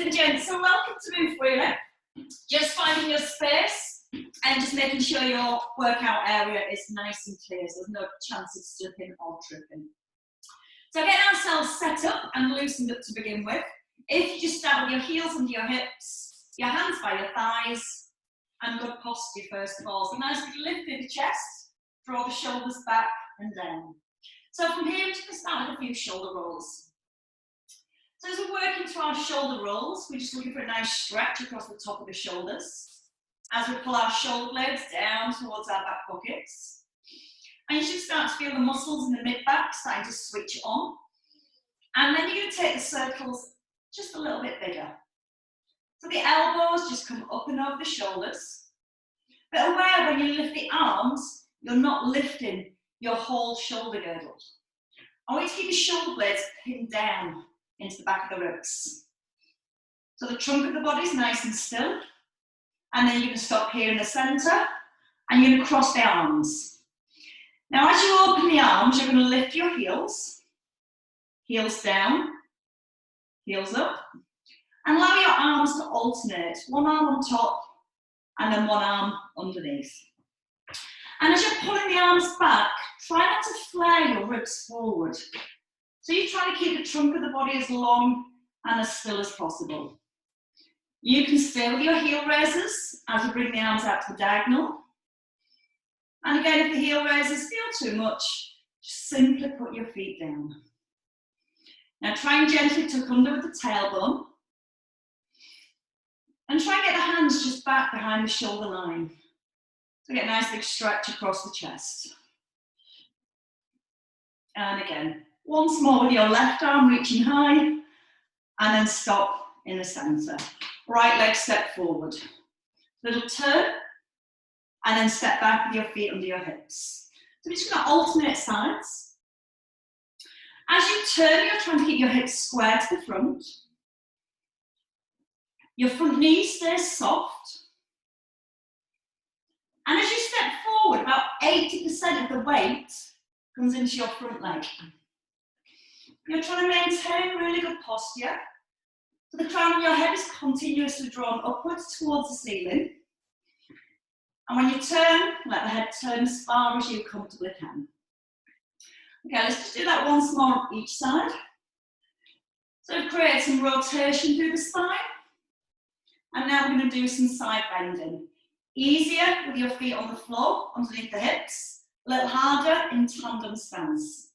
ladies and gents, so welcome to Move Freely. Just finding your space and just making sure your workout area is nice and clear so there's no chance of slipping or tripping. So getting ourselves set up and loosened up to begin with. If you just start with your heels under your hips, your hands by your thighs, and good posture first of all. So nice big lift through the chest, draw the shoulders back and down. So from here we're just going to start with a few shoulder rolls. So as we're working through our shoulder rolls, we're just looking for a nice stretch across the top of the shoulders. As we pull our shoulder blades down towards our back pockets. And you should start to feel the muscles in the mid-back starting to switch on. And then you're going to take the circles just a little bit bigger. So the elbows just come up and over the shoulders. But aware when you lift the arms, you're not lifting your whole shoulder girdle. I want you to keep your shoulder blades pinned down into the back of the ribs. So the trunk of the body is nice and still. And then you're going to stop here in the centre and you're going to cross the arms. Now as you open the arms, you're going to lift your heels. Heels down, heels up. And allow your arms to alternate. One arm on top and then one arm underneath. And as you're pulling the arms back, try not to flare your ribs forward. So you try to keep the trunk of the body as long and as still as possible. You can stay with your heel raisers as you bring the arms out to the diagonal. And again, if the heel raisers feel too much, just simply put your feet down. Now try and gently tuck under with the tailbone. And try and get the hands just back behind the shoulder line. So get a nice big stretch across the chest. And again, once more with your left arm reaching high, and then stop in the centre. Right leg step forward. Little turn, and then step back with your feet under your hips. So we're just going to alternate sides. As you turn, you're trying to keep your hips square to the front. Your front knee stays soft. And as you step forward, about 80% of the weight comes into your front leg. You're trying to maintain really good posture. So the crown of your head is continuously drawn upwards towards the ceiling. And when you turn, let the head turn as far as you comfortably can. Okay, let's just do that once more on each side. So create some rotation through the spine. And now we're going to do some side bending. Easier with your feet on the floor, underneath the hips. A little harder in tandem stance.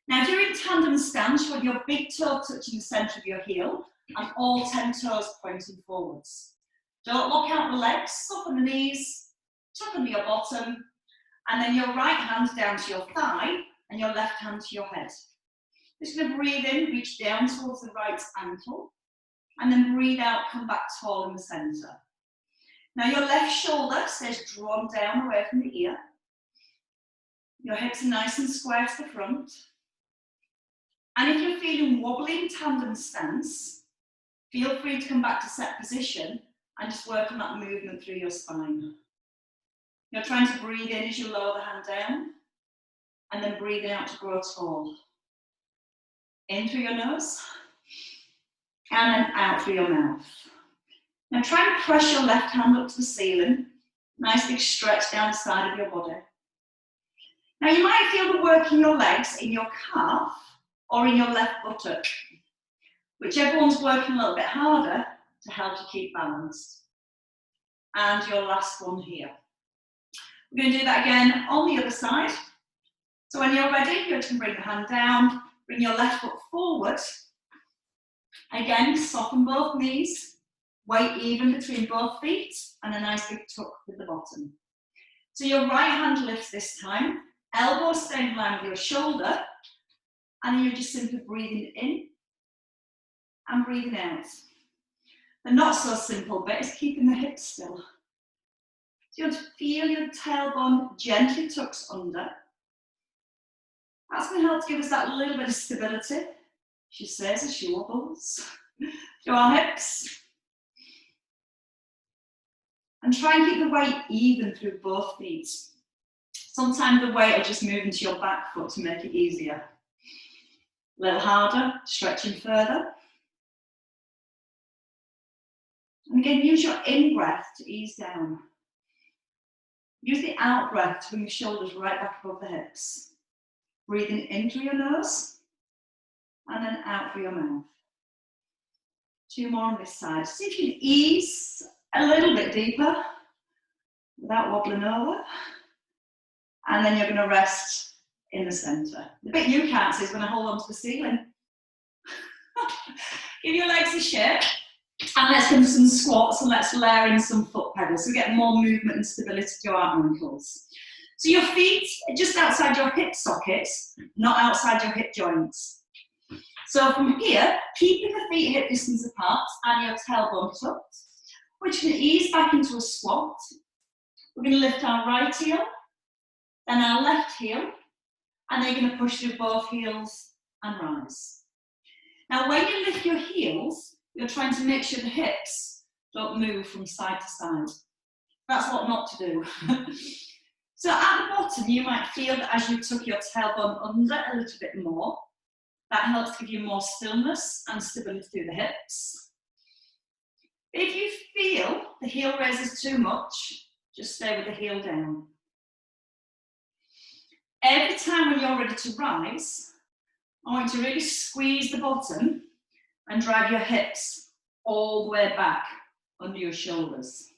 Now if you're in tandem stance, you want your big toe touching the centre of your heel and all 10 toes pointing forwards. Don't lock out the legs, soften the knees, tuck under your bottom, and then your right hand down to your thigh and your left hand to your head. Just going to breathe in, reach down towards the right ankle, and then breathe out, come back tall in the centre. Now your left shoulder stays drawn down away from the ear. Your hips are nice and square to the front. And if you're feeling wobbly in tandem stance, feel free to come back to set position and just work on that movement through your spine. You're trying to breathe in as you lower the hand down, and then breathing out to grow tall. In through your nose, and then out through your mouth. Now try and press your left hand up to the ceiling. Nice big stretch down the side of your body. Now you might feel the work in your legs, in your calf, or in your left buttock. Whichever one's working a little bit harder to help you keep balanced. And your last one here. We're going to do that again on the other side. So when you're ready, you're just going to bring the hand down, bring your left foot forward. Again, soften both knees, weight even between both feet, and a nice big tuck with the bottom. So your right hand lifts this time, elbows stay in line with your shoulder, and you're just simply breathing in and breathing out. The not so simple bit is keeping the hips still. So you want to feel your tailbone gently tucks under. That's going to help give us that little bit of stability, she says as she wobbles through our hips. And try and keep the weight even through both feet. Sometimes the weight will just move into your back foot to make it easier. A little harder, stretching further. And again, use your in-breath to ease down. Use the out-breath to bring your shoulders right back above the hips. Breathing in through your nose and then out through your mouth. 2 more on this side. See if you can ease a little bit deeper without wobbling over. And then you're going to rest in the centre. The bit you can't see is when I hold on to the ceiling. Give your legs a shake. And let's do some squats and let's layer in some foot pedals so we get more movement and stability to our ankles. So your feet are just outside your hip sockets, not outside your hip joints. So from here, keeping the feet hip distance apart and your tailbone tucked, we're just going to ease back into a squat. We're going to lift our right heel, then our left heel, and then you're going to push through both heels and rise. Now when you lift your heels, you're trying to make sure the hips don't move from side to side. That's what not to do. So at the bottom, you might feel that as you tuck your tailbone under a little bit more, that helps give you more stillness and stability through the hips. If you feel the heel raises too much, just stay with the heel down. Every time when you're ready to rise, I want you to really squeeze the bottom and drive your hips all the way back under your shoulders.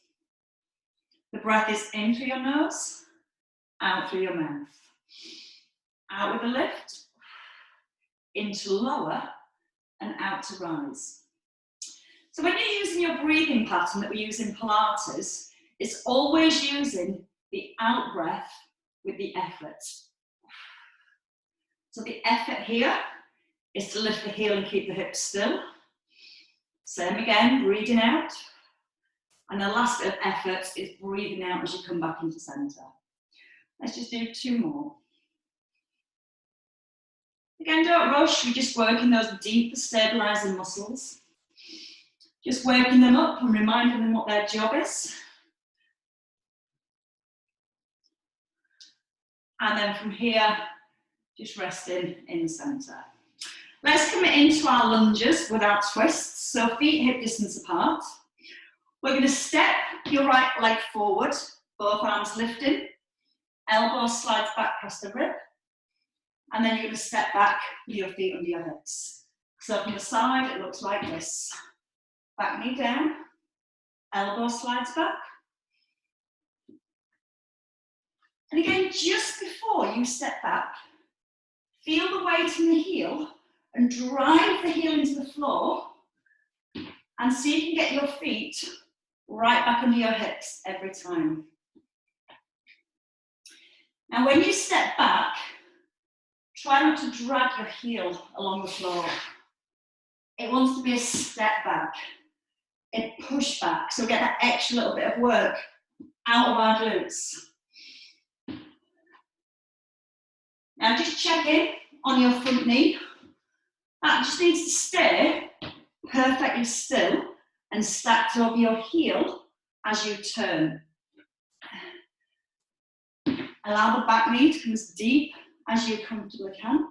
The breath is in through your nose, out through your mouth. Out with a lift, into lower, and out to rise. So when you're using your breathing pattern that we use in Pilates, it's always using the out breath with the effort. So the effort here is to lift the heel and keep the hips still. Same again, breathing out. And the last bit of effort is breathing out as you come back into centre. Let's just do 2 more. Again, don't rush, we're just working those deeper stabilising muscles. Just waking them up and reminding them what their job is. And then from here, just resting in the centre. Let's come into our lunges without twists. So feet hip distance apart. We're going to step your right leg forward, both arms lifting. Elbow slides back past the rib. And then you're going to step back with your feet under your hips. So from the side, it looks like this. Back knee down, elbow slides back. And again, just before you step back, feel the weight in the heel and drive the heel into the floor and see if you can get your feet right back under your hips every time. Now when you step back, try not to drag your heel along the floor. It wants to be a step back, a push back, so get that extra little bit of work out of our glutes. Now just check in on your front knee. That just needs to stay perfectly still and stacked over your heel as you turn. Allow the back knee to come as deep as you comfortably can.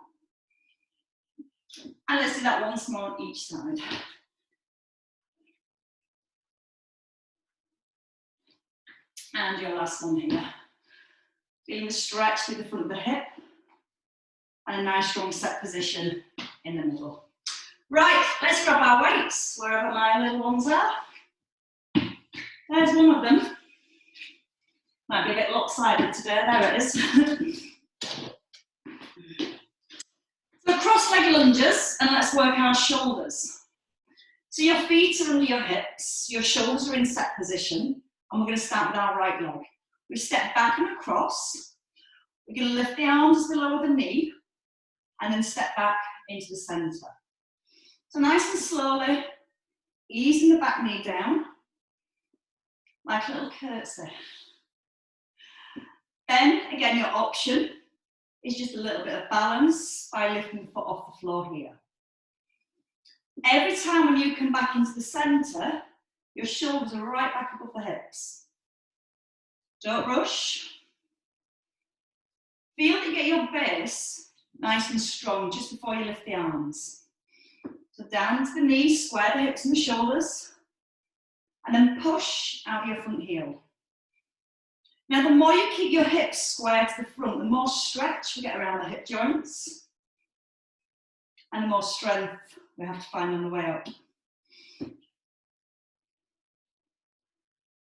And let's do that once more on each side. And your last one here. Feeling the stretch through the front of the hip. And a nice strong set position in the middle. Right, let's grab our weights, wherever my little ones are. There's one of them. Might be a bit lopsided today, there it is. So cross-leg lunges, and let's work our shoulders. So your feet are under your hips, your shoulders are in set position, and we're going to start with our right leg. We step back and across. We're going to lift the arms below the knee, and then step back into the centre. So nice and slowly, easing the back knee down, like a little curtsy. Then, again, your option is just a little bit of balance by lifting the foot off the floor here. Every time when you come back into the centre, your shoulders are right back above the hips. Don't rush. Feel that you get your base nice and strong just before you lift the arms. So down to the knees, square the hips and the shoulders. and then push out your front heel. Now, the more you keep your hips square to the front, the more stretch we get around the hip joints, and the more strength we have to find on the way up.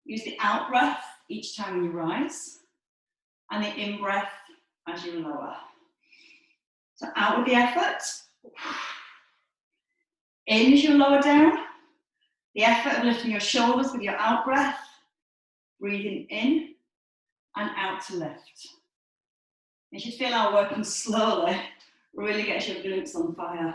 Use the out breath each time you rise, and the in breath as you lower. So out with the effort. In as you lower down. The effort of lifting your shoulders with your out breath. Breathing in and out to lift. You should feel how working slowly really gets your glutes on fire.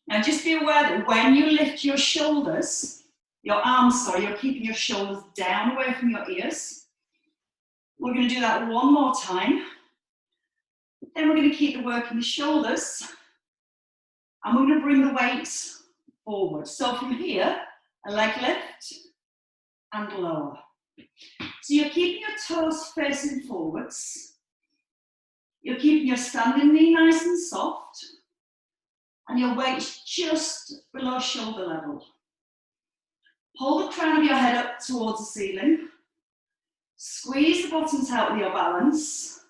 Now just be aware that when you lift your shoulders, your arms, sorry, you're keeping your shoulders down away from your ears. We're going to do that one more time. Then we're going to keep the work in the shoulders, and we're going to bring the weight forward. So from here, a leg lift and lower. So you're keeping your toes facing forwards. You're keeping your standing knee nice and soft, and your weight's just below shoulder level. Hold the crown of your head up towards the ceiling. Squeeze the bottoms out with your balance.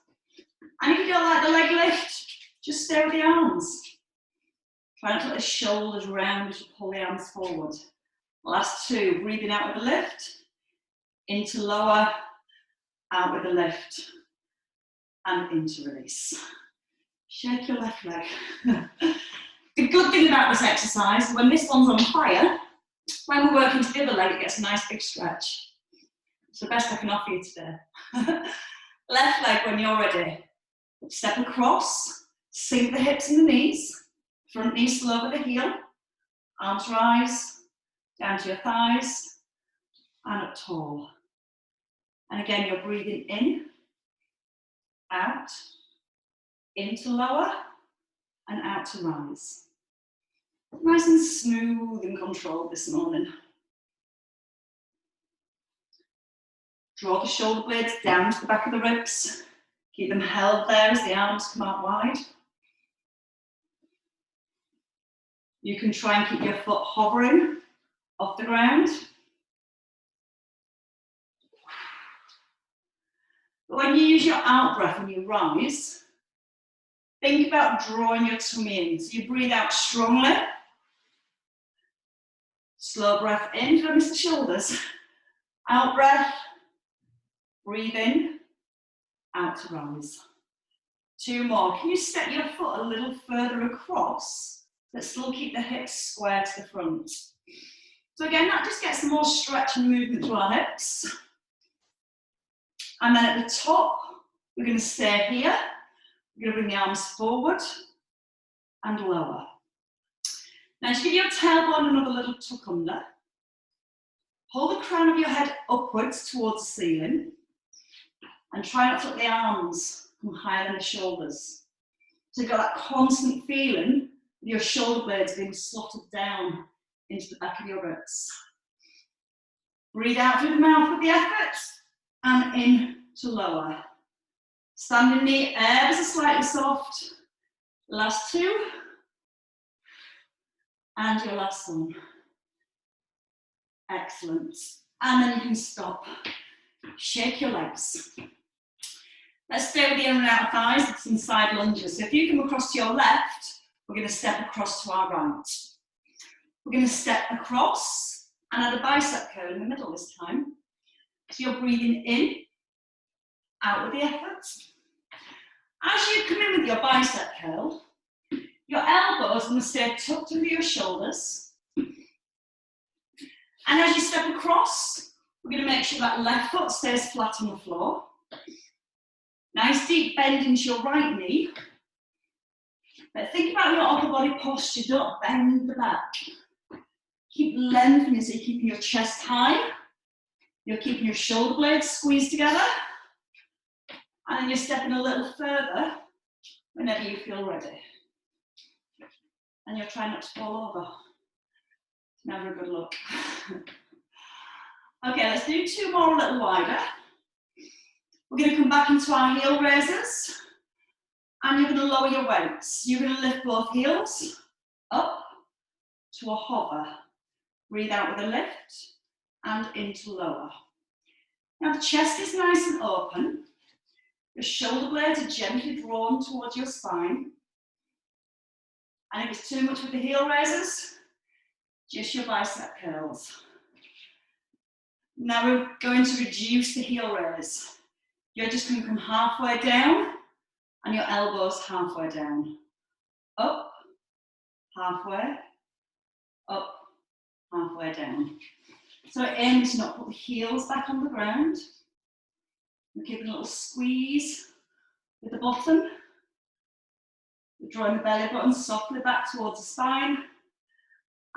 And if you don't like the leg lift, just stay with the arms. Try not to let the shoulders round as you pull the arms forward. Last two, breathing out with the lift, into lower, out with the lift, and into release. Shake your left leg. The good thing about this exercise, when this one's on fire, when we're working to the other leg, it gets a nice big stretch. It's the best I can offer you today. Left leg when you're ready. Step across, sink the hips and the knees. Front knee still over the heel. Arms rise, down to your thighs, and up tall. And again, you're breathing in, out, into lower, and out to rise. Nice and smooth and controlled this morning. Draw the shoulder blades down to the back of the ribs. Keep them held there as the arms come out wide. You can try and keep your foot hovering off the ground. But when you use your out breath and you rise, think about drawing your tummy in. So you breathe out strongly. Slow breath in, don't miss the shoulders. Out breath, breathe in, out to rise. Two more. Can you step your foot a little further across, but still keep the hips square to the front? So again, that just gets more stretch and movement through our hips. And then at the top, we're going to stay here. We're going to bring the arms forward and lower. Now just give your tailbone another little tuck under. Hold the crown of your head upwards towards the ceiling. And try not to let the arms come higher than the shoulders. So you've got that constant feeling of your shoulder blades being slotted down into the back of your ribs. Breathe out through the mouth with the effort, and in to lower. Standing knee ever so slightly soft. Last two. And your last one. Excellent. And then you can stop. Shake your legs. Let's stay with the in and out thighs with some side lunges. So if you come across to your left, we're going to step across to our right. We're going to step across and add a bicep curl in the middle this time. So you're breathing in, out with the effort. As you come in with your bicep curl, your elbows are going to stay tucked under your shoulders. And as you step across, we're going to make sure that left foot stays flat on the floor. Nice deep bend into your right knee. But think about your upper body posture, don't bend the back. Keep lengthening so you're keeping your chest high. You're keeping your shoulder blades squeezed together. And then you're stepping a little further whenever you feel ready. And you're trying not to fall over. It's never a good look. Okay, let's do two more a little wider. We're going to come back into our heel raisers. And you're going to lower your weights. You're going to lift both heels up to a hover. Breathe out with a lift and into lower. Now the chest is nice and open. The shoulder blades are gently drawn towards your spine. And if it's too much with the heel raisers, just your bicep curls. Now we're going to reduce the heel raise. You're just going to come halfway down and your elbows halfway down. Up, halfway, up, halfway down. So aim to not put the heels back on the ground. We're keeping a little squeeze with the bottom. We're drawing the belly button softly back towards the spine.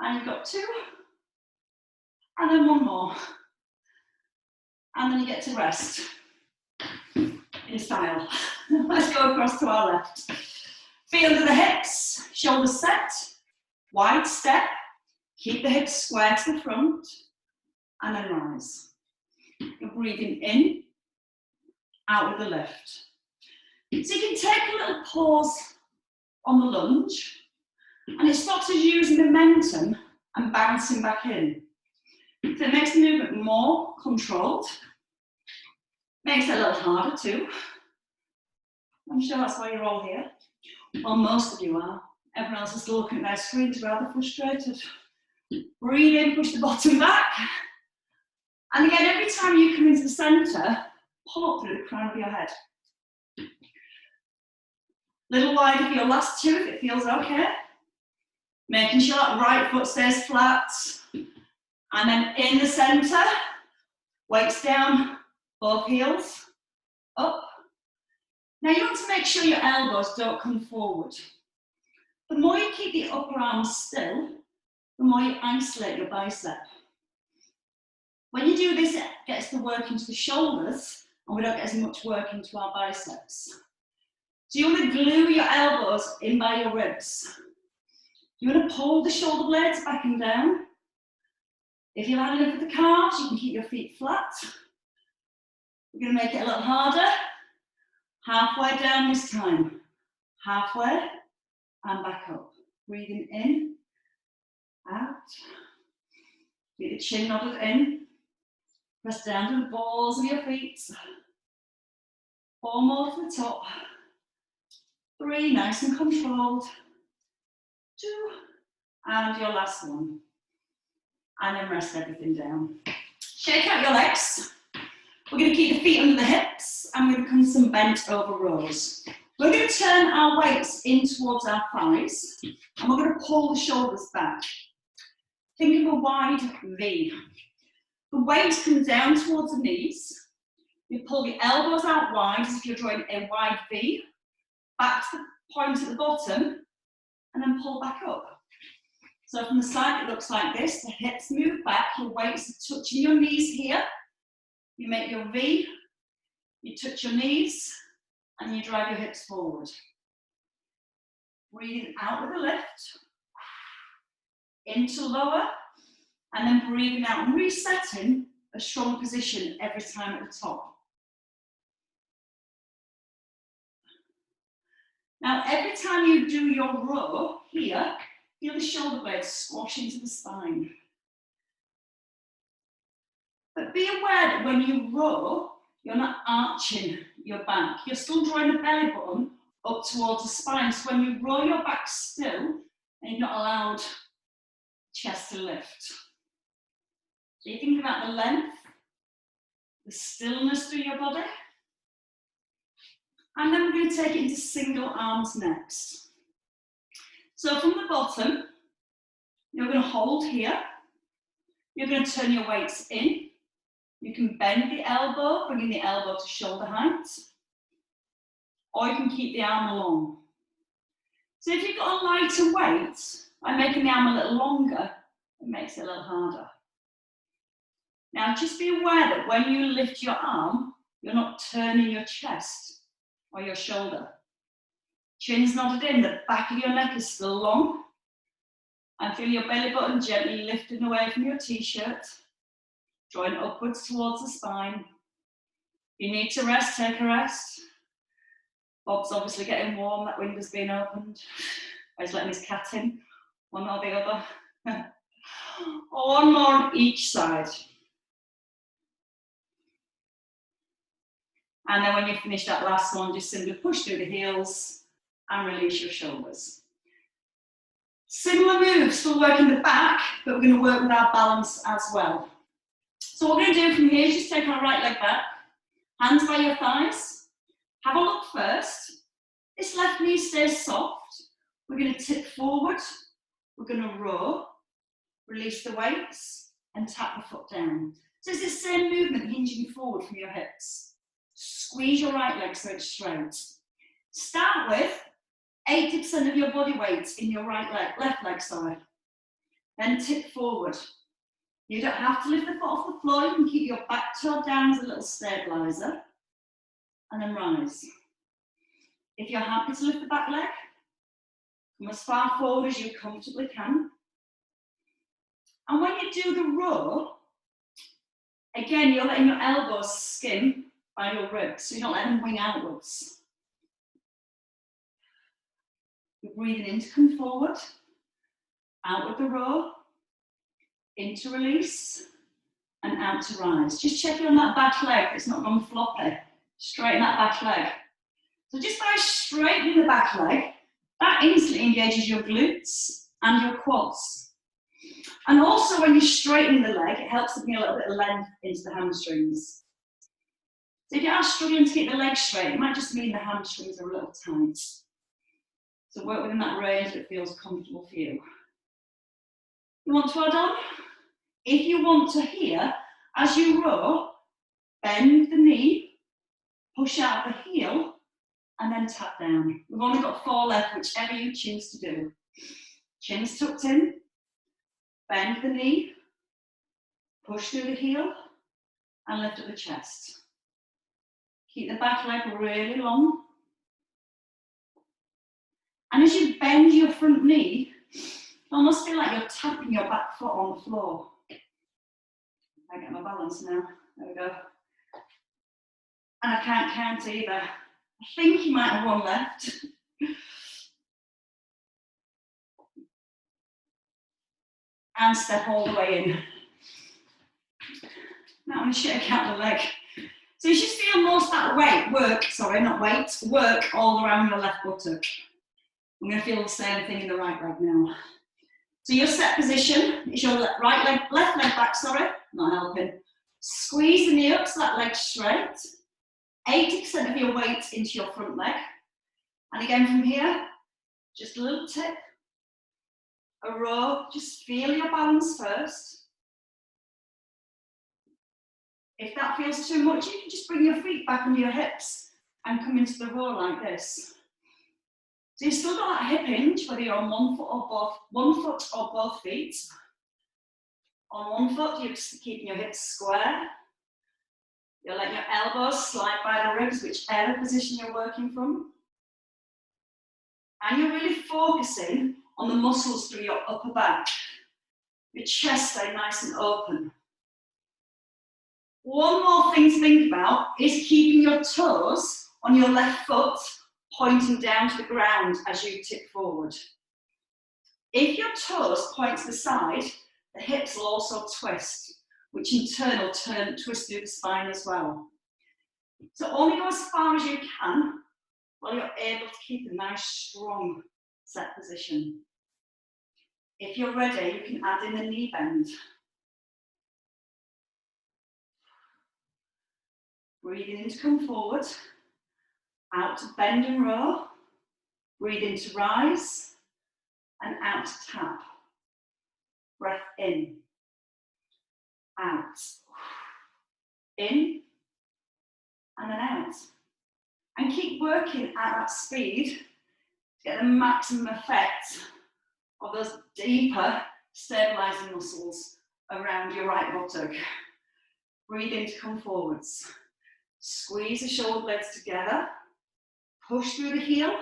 And you've got 2. And then 1 more. And then you get to rest in style. Let's go across to our left. Feet under the hips, shoulders set, wide step. Keep the hips square to the front. And then rise. You're breathing in, out with the lift. So you can take a little pause on the lunge, and it stops us using momentum and bouncing back in. So it makes the movement more controlled, makes it a little harder too. I'm sure that's why you're all here. Well, most of you are. Everyone else is still looking at their screens rather frustrated. Breathe in, push the bottom back. And again, every time you come into the centre, pull up through the crown of your head. Little wider for your last 2 if it feels okay. Making sure that right foot stays flat. And then in the centre, weights down, both heels, up. Now you want to make sure your elbows don't come forward. The more you keep the upper arm still, the more you isolate your bicep. When you do this, it gets the work into the shoulders, and we don't get as much work into our biceps. So you want to glue your elbows in by your ribs. You want to pull the shoulder blades back and down. If you've had enough of the calves, you can keep your feet flat. We're going to make it a little harder. Halfway down this time. Halfway and back up. Breathing in, out. Keep the chin nodded in. Press down to the balls of your feet. 4 more to the top. 3, nice and controlled. 2, and your last one. And then rest everything down. Shake out your legs. We're going to keep the feet under the hips, and we're going to come to some bent over rows. We're going to turn our weights in towards our thighs, and we're going to pull the shoulders back. Think of a wide V. The weight comes down towards the knees. You pull the elbows out wide as if you're drawing a wide V. Back to the point at the bottom, and then pull back up. So from the side it looks like this. The hips move back, your weights are touching your knees here. You make your V, you touch your knees, and you drive your hips forward. Breathe out with a lift, into lower, and then breathing out and resetting a strong position every time at the top. Now, every time you do your row here, feel the shoulder blades squash into the spine. But be aware that when you row, you're not arching your back. You're still drawing the belly button up towards the spine. So when you roll your back still, and you're not allowed chest to lift. So you think about the length, the stillness through your body. And then we're going to take it into single arms next. So from the bottom, you're going to hold here. You're going to turn your weights in. You can bend the elbow, bringing the elbow to shoulder height. Or you can keep the arm long. So if you've got a lighter weight, by making the arm a little longer, it makes it a little harder. Now just be aware that when you lift your arm, you're not turning your chest or your shoulder. Chin's nodded in, the back of your neck is still long. And feel your belly button gently lifting away from your t-shirt, drawing upwards towards the spine. If you need to rest, take a rest. Bob's obviously getting warm, that window's been opened. He's letting his cat in, one or the other. One more on each side. And then when you finish that last one, just simply push through the heels and release your shoulders. Similar moves, still working the back, but we're going to work with our balance as well. So what we're going to do from here is just take our right leg back, hands by your thighs. Have a look first. This left knee stays soft. We're going to tip forward. We're going to row, release the weights, and tap the foot down. So it's the same movement hinging forward from your hips. Squeeze your right leg so it's straight. Start with 80% of your body weight in your right leg, left leg, sorry. Then tip forward. You don't have to lift the foot off the floor. You can keep your back toe down as a little stabilizer. And then rise. If you're happy to lift the back leg, come as far forward as you comfortably can. And when you do the row, again, you're letting your elbows skim by your ribs, so you're not letting them wing outwards. You're breathing in to come forward, out with the row, in to release, and out to rise. Just checking on that back leg, it's not gone floppy. Straighten that back leg. So just by straightening the back leg, that instantly engages your glutes and your quads. And also when you're straightening the leg, it helps to bring a little bit of length into the hamstrings. So if you are struggling to get the leg straight, it might just mean the hamstrings are a little tight. So work within that range that feels comfortable for you. You want to add on? If you want to here, as you row, bend the knee, push out the heel, and then tap down. We've only got 4 left, whichever you choose to do. Chin's tucked in, bend the knee, push through the heel, and lift up the chest. Keep the back leg really long. And as you bend your front knee, you almost feel like you're tapping your back foot on the floor. I get my balance now. There we go. And I can't count either. I think you might have 1 left. And step all the way in. Now I'm going to shake out the leg. So you should feel most of that work all around your left buttock. I'm going to feel the same thing in the right leg now. So your set position is your left leg back, sorry, not helping. Squeeze the knee up so that leg's straight. 80% of your weight into your front leg. And again from here, just a little tip. A row, just feel your balance first. If that feels too much, you can just bring your feet back under your hips and come into the row like this. So you've still got that hip hinge, whether you're on one foot or both feet. On one foot, you're keeping your hips square. You're letting your elbows slide by the ribs, whichever position you're working from. And you're really focusing on the muscles through your upper back. Your chest stay nice and open. One more thing to think about is keeping your toes on your left foot pointing down to the ground as you tip forward. If your toes point to the side, the hips will also twist, which in turn will twist through the spine as well. So only go as far as you can while you're able to keep a nice strong set position. If you're ready, you can add in the knee bend. Breathing in to come forward, out to bend and row, breathe in to rise, and out to tap. Breath in, out, in, and then out. And keep working at that speed to get the maximum effect of those deeper stabilizing muscles around your right buttock. Breathe in to come forwards. Squeeze the shoulder blades together. Push through the heel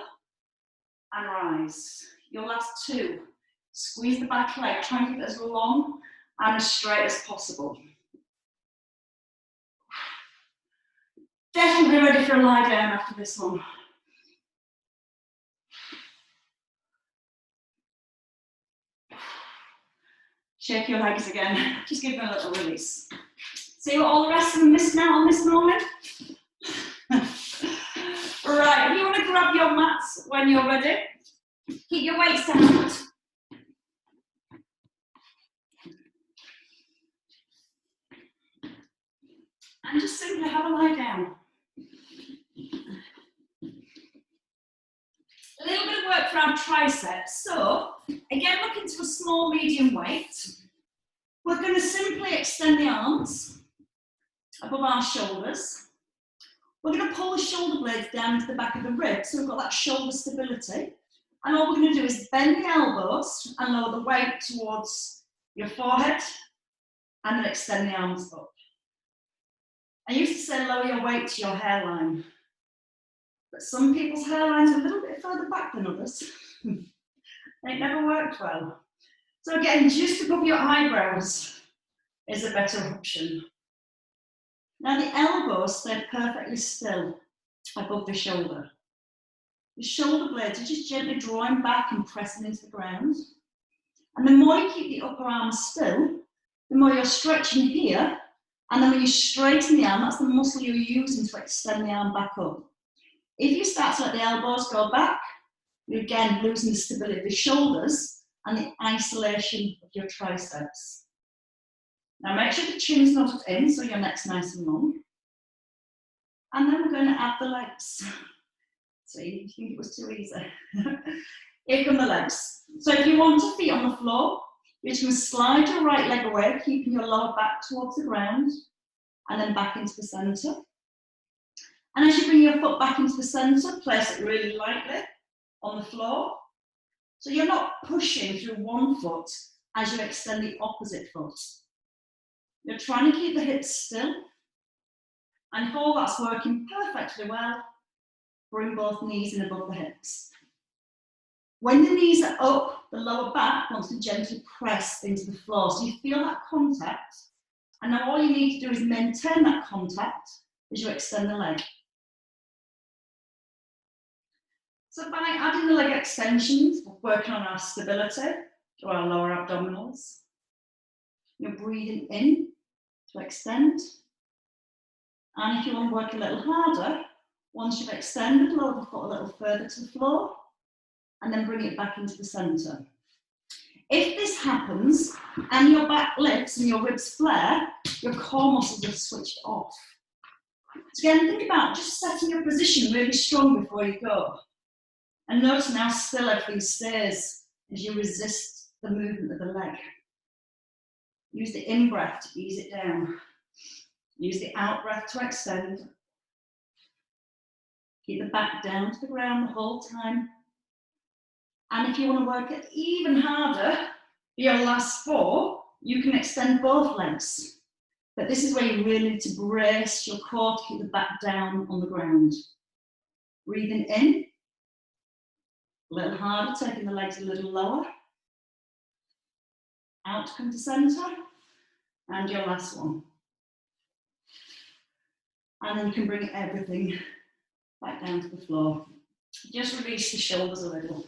and rise. Your last 2. Squeeze the back leg. Try and keep it as long and as straight as possible. Definitely ready for a lie down after this one. Shake your legs again. Just give them a little release. See what all the rest of them missed out on this morning? Right, if you want to grab your mats when you're ready, keep your weights down. And just simply have a lie down. A little bit of work for our triceps. So, again, look into a small, medium weight. We're going to simply extend the arms above our shoulders. We're going to pull the shoulder blades down to the back of the ribs, so we've got that shoulder stability. And all we're going to do is bend the elbows and lower the weight towards your forehead, and then extend the arms up. I used to say lower your weight to your hairline, but some people's hairlines are a little bit further back than others. It never worked well. So again, just above your eyebrows is a better option. Now the elbows stay perfectly still above the shoulder. The shoulder blades are just gently drawing back and pressing into the ground. And the more you keep the upper arm still, the more you're stretching here. And then when you straighten the arm, that's the muscle you're using to extend the arm back up. If you start to let the elbows go back, you're again losing the stability of the shoulders and the isolation of your triceps. Now make sure the chin's not in, so your neck's nice and long. And then we're going to add the legs. So you think it was too easy. Here come the legs. So if you want your feet on the floor, you're just going to slide your right leg away, keeping your lower back towards the ground, and then back into the centre. And as you bring your foot back into the centre, place it really lightly on the floor. So you're not pushing through one foot as you extend the opposite foot. You're trying to keep the hips still. And if all that's working perfectly well, bring both knees in above the hips. When the knees are up, the lower back wants to gently press into the floor. So you feel that contact. And now all you need to do is maintain that contact as you extend the leg. So by adding the leg extensions, we're working on our stability to our lower abdominals. You're breathing in to extend. And if you want to work a little harder, once you've extended, lower the foot a little further to the floor and then bring it back into the centre. If this happens and your back lifts and your ribs flare, your core muscles are switched off. So again, think about just setting your position really strong before you go. And notice how still everything stays as you resist the movement of the leg. Use the in-breath to ease it down. Use the out-breath to extend. Keep the back down to the ground the whole time. And if you want to work it even harder, for your last 4, you can extend both legs. But this is where you really need to brace your core to keep the back down on the ground. Breathing in. A little harder, taking the legs a little lower. Out to come to centre. And your last one. And then you can bring everything back down to the floor. Just release the shoulders a little.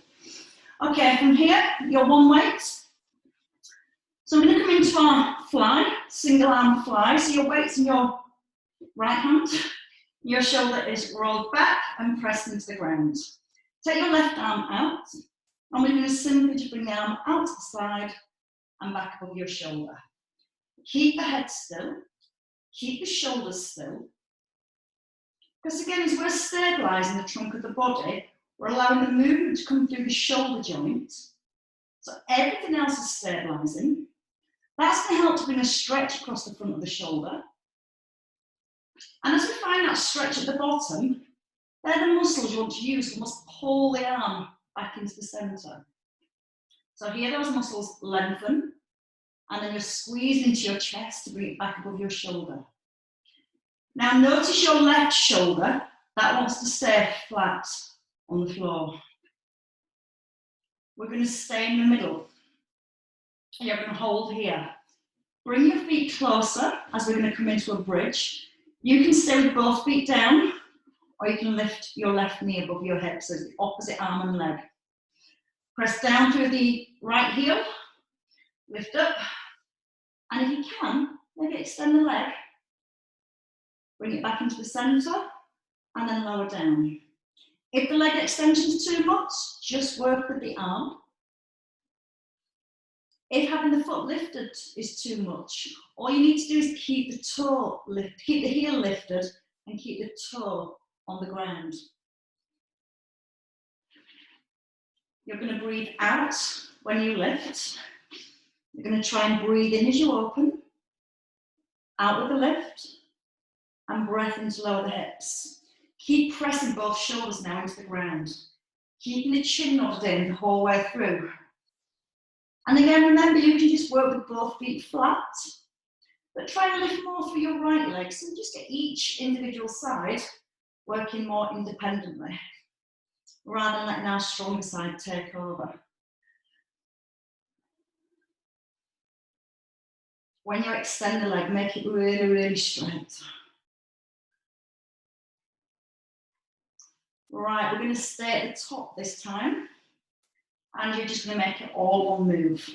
Okay, from here, your one weight. So we're going to come into our fly, single arm fly. So your weight's in your right hand. Your shoulder is rolled back and pressed into the ground. Take your left arm out, and we're going to simply just bring the arm out to the side and back above your shoulder. Keep the head still, keep the shoulders still. Because again, as we're stabilising the trunk of the body, we're allowing the movement to come through the shoulder joint. So everything else is stabilising. That's going to help to bring a stretch across the front of the shoulder. And as we find that stretch at the bottom, they're the muscles you want to use. You must pull the arm back into the centre. So here those muscles lengthen, and then you're squeezing into your chest to bring it back above your shoulder. Now notice your left shoulder, that wants to stay flat on the floor. We're going to stay in the middle. You're going to hold here. Bring your feet closer as we're going to come into a bridge. You can stay with both feet down, or you can lift your left knee above your hip, so it's the opposite arm and leg. Press down through the right heel, lift up, And if you can, maybe extend the leg, bring it back into the centre, and then lower down. If the leg extension is too much, just work with the arm. If having the foot lifted is too much, all you need to do is keep the toe lifted, keep the heel lifted, and keep the toe on the ground. You're going to breathe out when you lift. You're going to try and breathe in as you open, out with the lift, and breath in to lower the hips. Keep pressing both shoulders now into the ground, keeping the chin nodded in the whole way through. And again, remember, you can just work with both feet flat, but try and lift more through your right leg, so just get each individual side working more independently, rather than letting our stronger side take over. When you extend the leg, make it really, really straight. Right, we're going to stay at the top this time, and you're just going to make it all one move.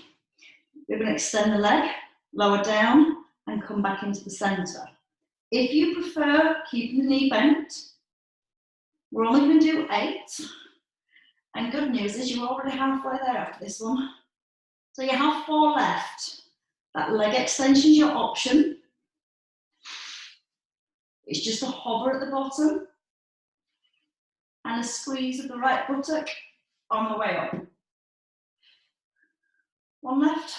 You're going to extend the leg, lower down, and come back into the centre. If you prefer keeping the knee bent, we're only going to do 8. And good news is you're already halfway there after this one. So you have 4 left. That leg extension is your option. It's just a hover at the bottom and a squeeze of the right buttock on the way up. 1 left.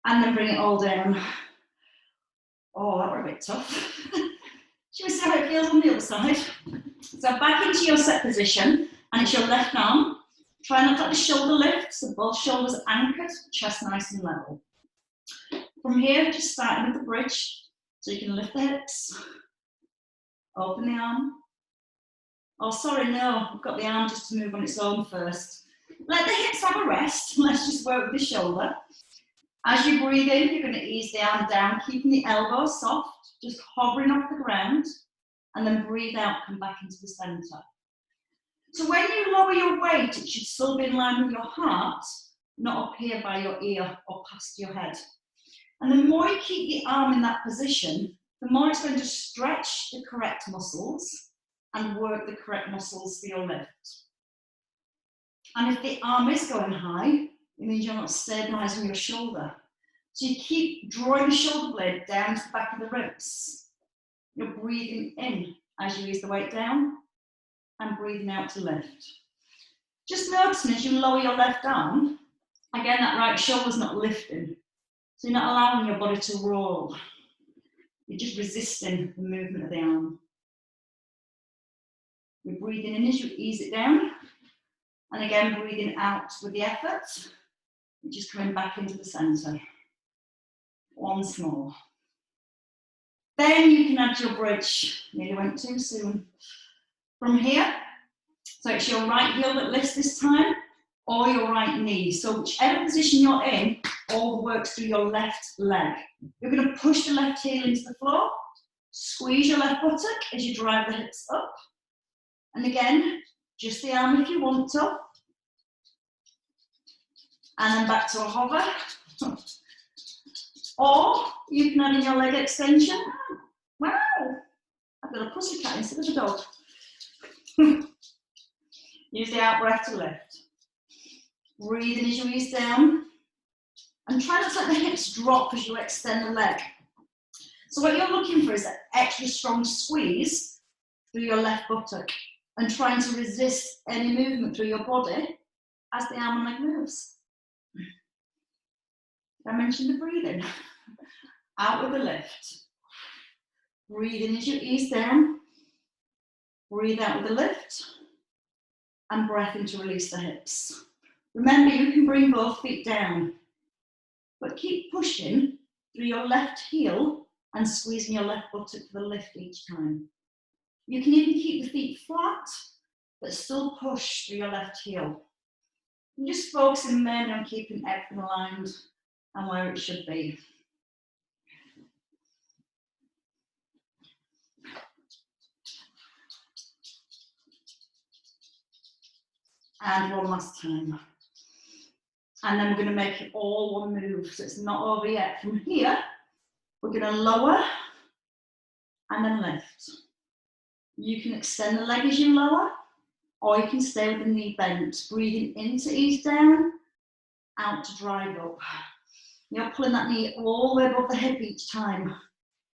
And then bring it all down. Oh, that were a bit tough. Should we see how it feels on the other side? So back into your set position, and it's your left arm. Try not to let the shoulder lift, so both shoulders anchored, chest nice and level. From here, just starting with the bridge, so you can lift the hips, open the arm. Oh, sorry, no, I've got the arm just to move on its own first. Let the hips have a rest, let's just work with the shoulder. As you breathe in, you're going to ease the arm down, keeping the elbows soft, just hovering off the ground, and then breathe out, come back into the centre. So when you lower your weight, it should still be in line with your heart, not up here by your ear or past your head. And the more you keep the arm in that position, the more it's going to stretch the correct muscles and work the correct muscles for your lift. And if the arm is going high, it means you're not stabilising your shoulder. So you keep drawing the shoulder blade down to the back of the ribs. You're breathing in as you ease the weight down and breathing out to lift. Just noticing as you lower your left arm, again, that right shoulder's not lifting. So you're not allowing your body to roll. You're just resisting the movement of the arm. You're breathing in as you ease it down. And again, breathing out with the effort. You're just coming back into the centre. Once more. Then you can add your bridge. Nearly went too soon. From here, so it's your right heel that lifts this time, or your right knee. So whichever position you're in, all the work's through your left leg. You're going to push the left heel into the floor, squeeze your left buttock as you drive the hips up. And again, just the arm if you want to. And then back to a hover. Or you can add in your leg extension. Wow, I've got a pussycat instead of a dog. Use the out breath to lift. Breathe in as you ease down. And try not to let the hips drop as you extend the leg. So what you're looking for is an extra strong squeeze through your left buttock and trying to resist any movement through your body as the arm and leg moves. I mentioned the breathing. Out with the lift. Breathe in as you ease down. Breathe out with the lift. And breath in to release the hips. Remember, you can bring both feet down, but keep pushing through your left heel and squeezing your left buttock for the lift each time. You can even keep the feet flat, but still push through your left heel. And just focusing mainly on keeping everything aligned and where it should be. And one last time. And then we're going to make it all one move, so it's not over yet. From here, we're going to lower and then lift. You can extend the leg as you lower, or you can stay with the knee bent, breathing in to ease down, out to drive up. You're pulling that knee all the way above the hip each time.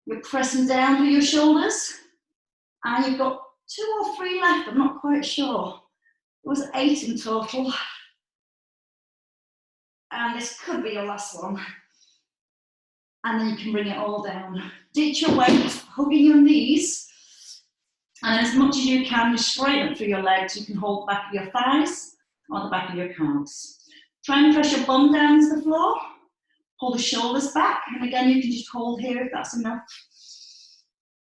You're pressing down with your shoulders, and you've got 2 or 3 left, I'm not quite sure. It was 8 in total. And this could be your last one. And then you can bring it all down. Ditch your weight, hugging your knees. And as much as you can, just straighten through your legs. You can hold the back of your thighs or the back of your calves. Try and press your bum down to the floor. Hold the shoulders back. And again, you can just hold here if that's enough.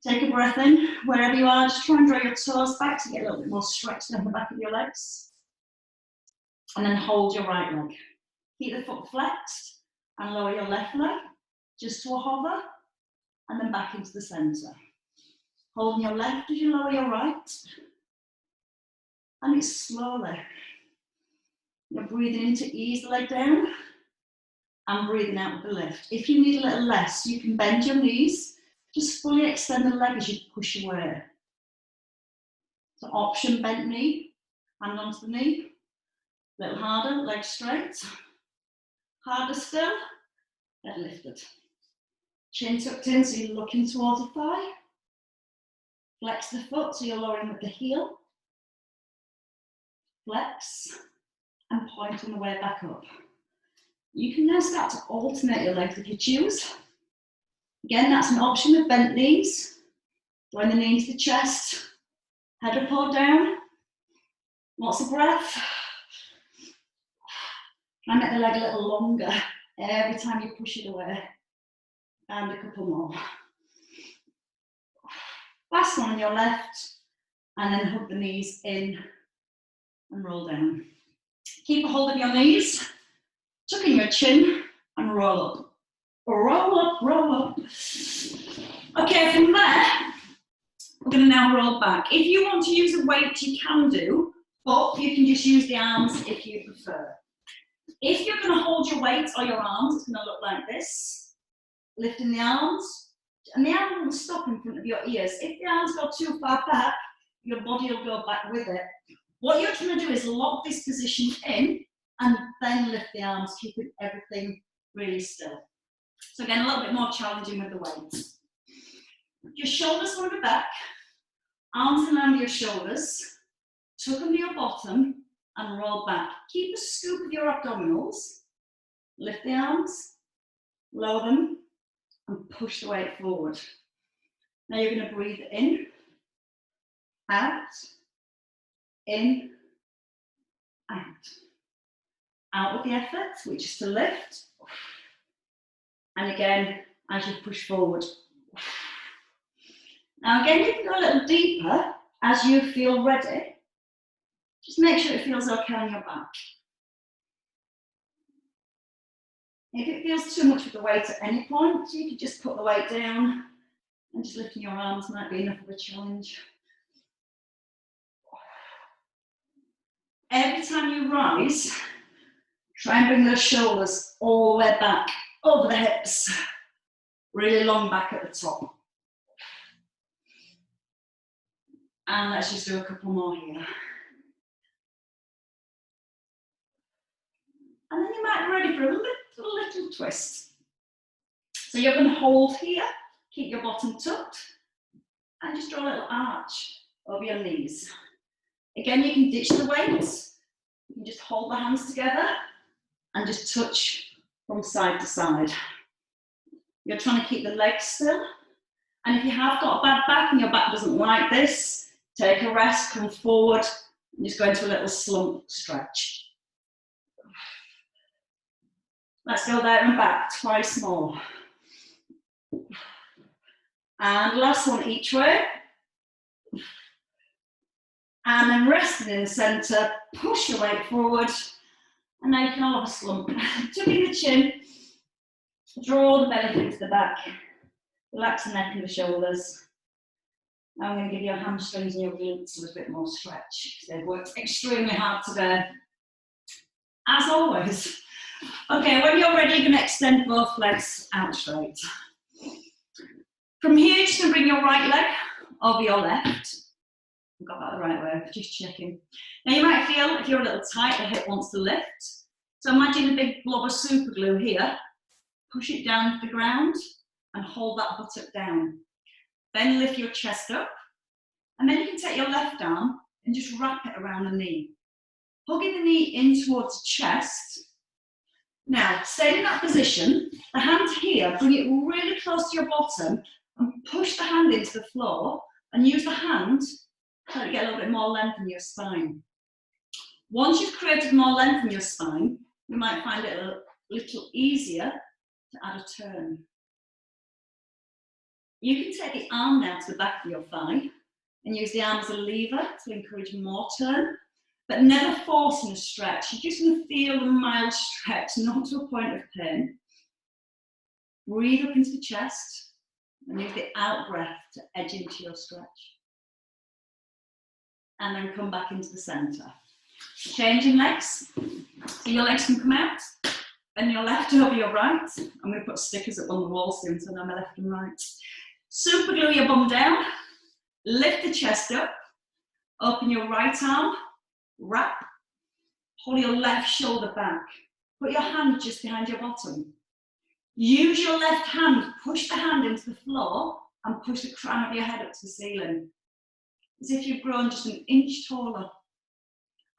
Take a breath in. Wherever you are, just try and draw your toes back to get a little bit more stretch down the back of your legs. And then hold your right leg. Keep the foot flexed and lower your left leg just to a hover and then back into the centre. Holding your left as you lower your right. And it's slowly. You're breathing in to ease the leg down and breathing out with the lift. If you need a little less, you can bend your knees. Just fully extend the leg as you push away. So option, bent knee, hand onto the knee. A little harder, leg straight. Harder still, head lifted. Chin tucked in so you're looking towards the thigh. Flex the foot so you're lowering with the heel. Flex and point on the way back up. You can now start to alternate your legs if you choose. Again, that's an option with bent knees. Throwing the knee into the chest. Head up or down. Lots of breath. Try and make the leg a little longer every time you push it away. And a couple more. Last one on your left. And then hug the knees in and roll down. Keep a hold of your knees. Tuck in your chin and roll up. Roll up, roll up. Okay, from there, we're going to now roll back. If you want to use a weight, you can do, but you can just use the arms if you prefer. If you're going to hold your weight or your arms, it's going to look like this. Lifting the arms, and the arm won't stop in front of your ears. If the arms go too far back, your body will go back with it. What you're trying to do is lock this position in and then lift the arms, keeping everything really still. So again, a little bit more challenging with the weight. Your shoulders will be back, arms in line with your shoulders, tuck under your bottom and roll back. Keep a scoop of your abdominals, lift the arms, lower them and push the weight forward. Now you're going to breathe in, out, in, out. Out with the effort, which is to lift. And again, as you push forward. Now again, you can go a little deeper as you feel ready. Just make sure it feels okay on your back. If it feels too much with the weight at any point, you could just put the weight down and just lifting your arms might be enough of a challenge. Every time you rise, try and bring those shoulders all the way back over the hips. Really long back at the top. And let's just do a couple more here. And then you might be ready for a little twist. So you're going to hold here, keep your bottom tucked, and just draw a little arch over your knees. Again, you can ditch the weights. You can just hold the hands together and just touch from side to side. You're trying to keep the legs still. And if you have got a bad back and your back doesn't like this, take a rest, come forward, and just go into a little slump stretch. Let's go there and back twice more. And last one each way. And then resting in the centre, push your weight forward. And now you can all have a slump. Tuck in the chin, draw the belly into the back, relax the neck and the shoulders. Now I'm going to give your hamstrings and your glutes a little bit more stretch because they've worked extremely hard today. As always, Okay, when you're ready, you're going to extend both legs out straight. From here, you're just going to bring your right leg over your left. I've got that the right way, just checking. Now you might feel, if you're a little tight, the hip wants to lift. So imagine a big blob of super glue here. Push it down to the ground and hold that buttock down. Then lift your chest up. And then you can take your left arm and just wrap it around the knee. Hugging the knee in towards the chest. Now, stay in that position. The hand here, bring it really close to your bottom and push the hand into the floor and use the hand to get a little bit more length in your spine. Once you've created more length in your spine, you might find it a little easier to add a turn. You can take the arm now to the back of your thigh and use the arm as a lever to encourage more turn, but never forcing a stretch. You're just going to feel a mild stretch, not to a point of pain. Breathe up into the chest and use the out breath to edge into your stretch. And then come back into the centre. Changing legs. So your legs can come out and your left over your right. I'm going to put stickers up on the wall soon so I know my left and right. Super glue your bum down. Lift the chest up. Open your right arm. Wrap. Pull your left shoulder back. Put your hand just behind your bottom. Use your left hand. Push the hand into the floor and push the crown of your head up to the ceiling. As if you've grown just an inch taller.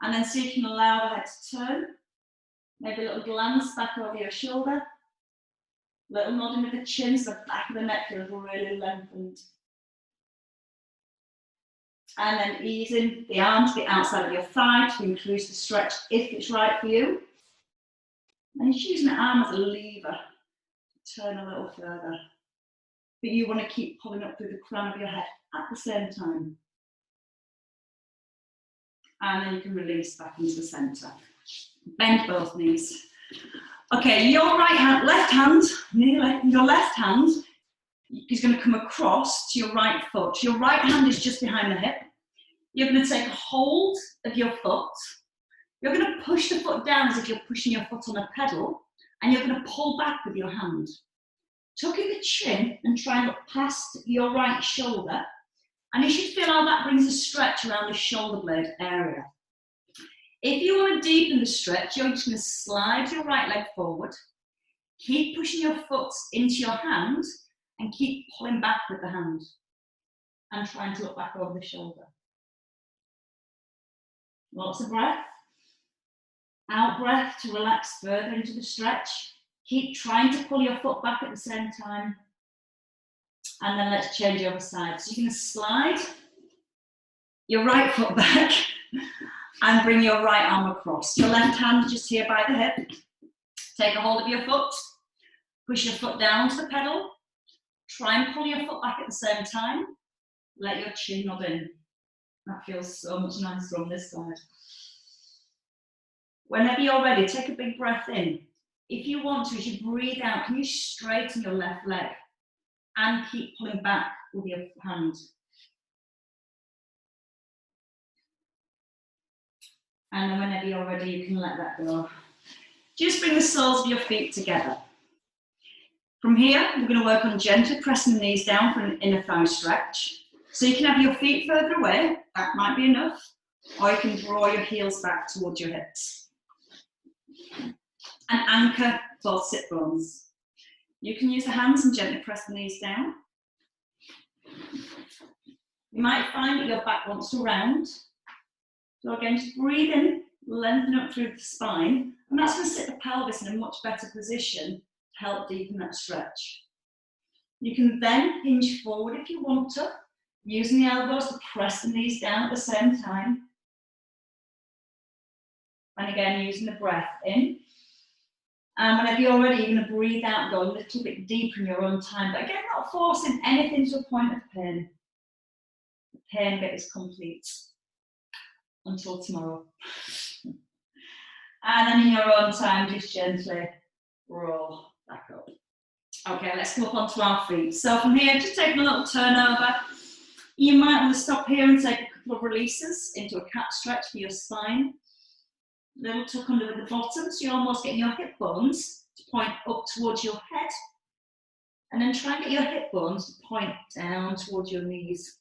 And then see if you can allow the head to turn. Maybe a little glance back over your shoulder. Little nodding with the chin so the back of the neck feels really lengthened. And then easing the arm to the outside of your thigh to increase the stretch if it's right for you. And just using the arm as a lever to turn a little further. But you want to keep pulling up through the crown of your head at the same time. And then you can release back into the centre. Bend both knees. Okay, your right hand, left hand, your left hand is going to come across to your right foot. Your right hand is just behind the hip. You're going to take a hold of your foot. You're going to push the foot down as if you're pushing your foot on a pedal, and you're going to pull back with your hand. Tuck in the chin and try and look past your right shoulder. And you should feel how that brings a stretch around the shoulder blade area. If you want to deepen the stretch, you're just going to slide your right leg forward, keep pushing your foot into your hand, and keep pulling back with the hand, and trying to look back over the shoulder. Lots of breath. Out breath to relax further into the stretch. Keep trying to pull your foot back at the same time. And then let's change over side. So you're going to slide your right foot back and bring your right arm across. Your left hand just here by the hip. Take a hold of your foot. Push your foot down to the pedal. Try and pull your foot back at the same time. Let your chin nod in. That feels so much nicer on this side. Whenever you're ready, take a big breath in. If you want to, as you breathe out, can you straighten your left leg? And keep pulling back with your hand. And then whenever you're ready, you can let that go. Just bring the soles of your feet together. From here, we're going to work on gently pressing the knees down for an inner thigh stretch. So you can have your feet further away, that might be enough, or you can draw your heels back towards your hips. And anchor both sit bones. You can use the hands and gently press the knees down. You might find that your back wants to round. So again, just breathe in, lengthen up through the spine, and that's going to sit the pelvis in a much better position to help deepen that stretch. You can then hinge forward if you want to, using the elbows to press the knees down at the same time. And again, using the breath in. And whenever you're ready, you're going to breathe out and go a little bit deeper in your own time. But again, not forcing anything to a point of pain. The pain bit is complete. Until tomorrow. And then in your own time, just gently roll back up. Okay, let's come up onto our feet. So from here, just taking a little turn over. You might want to stop here and take a couple of releases into a cat stretch for your spine. Little tuck under at the bottom, so you're almost getting your hip bones to point up towards your head. And then try and get your hip bones to point down towards your knees.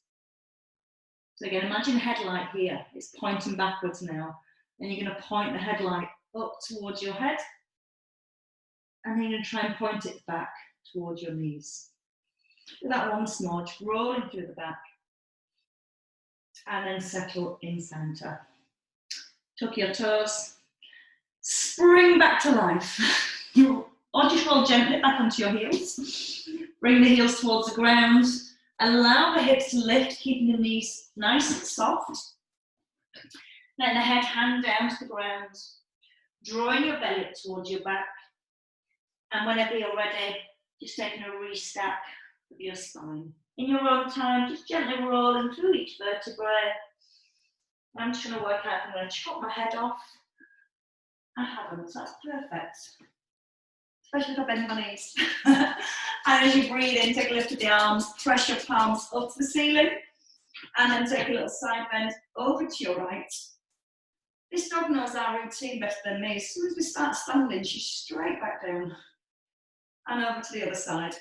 So again, imagine a headlight here. It's pointing backwards now. And you're going to point the headlight up towards your head. And then you're going to try and point it back towards your knees. Do that once more, just rolling through the back. And then settle in center. Tuck your toes. Spring back to life. Or just roll gently back onto your heels. Bring the heels towards the ground. Allow the hips to lift, keeping the knees nice and soft. Let the head hang down to the ground. Drawing your belly up towards your back. And whenever you're ready, just taking a restack of your spine. In your own time, just gently rolling through each vertebrae. I'm just going to work out if I'm going to chop my head off. I haven't, so that's perfect. Especially if I bend my knees. And as you breathe in, take a lift of the arms, press your palms up to the ceiling, and then take a little side bend over to your right. This dog knows our routine better than me. As soon as we start standing, she's straight back down. And over to the other side.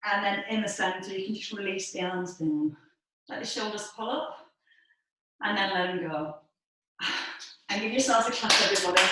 And then in the centre, you can just release the arms down. Let the shoulders pull up, and then let them go. And give yourselves a clap, everybody.